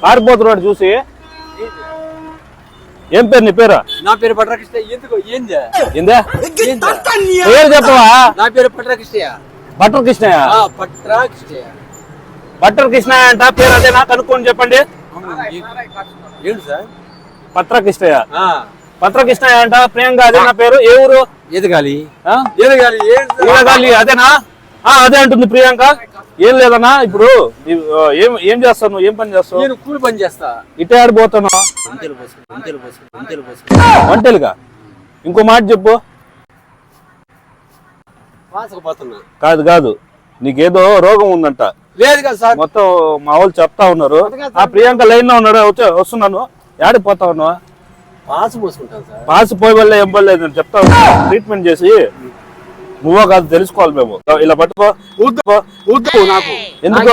పారిపోతున్నాడు చూసి. ఏం పేరు నీ పేరు? నా పేరు పట్రకృష్ణ. ఎందుకు ఏంది ఏందే పేరు చెప్పవా? నా పేరు పట్రకృష్ణయ్య. బట్టర్ కృష్ణయ్య. పట్రకృష్ణయ్య. బట్టర్ కృష్ణయ్య అంట పేరు. అదేనా కనుక్కొని చెప్పండి. ఏంటి సార్? పట్రకృష్ణయ్య. పట్రకృష్ణయ్య అంట. ప్రియాంక అదే నా పేరు. ఏ ఊరు? ఎదగాలి. ఎదగాలి అదేనా? అదే అంటుంది ప్రియాంక. ఏం లేదన్నా. ఇప్పుడు ఏం చేస్తావు నువ్వు? ఏం పని చేస్తావు? నేను కూలి పని చేస్తా. ఇటే ఆడిపోతాను. వంటలుగా. ఇంకో మాట చెప్పు. కాదు కాదు, నీకేదో రోగం ఉందంట. లేదు కదా సార్. మొత్తం మా వాళ్ళు చెప్తా ఉన్నారు. ఆ ప్రియాంక లైన్ లో ఉన్నాడు. వస్తున్నాను. ఆడిపోతా ఉన్నావు. Pass పోసుకుంటాను sir. పాసు పోయి వల్ల ఏం పర్లేదు అని చెప్తా ఉన్నా. ట్రీట్మెంట్ చేసి నువ్వో కాదు తెలుసుకోవాలి మేము. ఇలా పట్టుకో. నాకు ఎందుకు?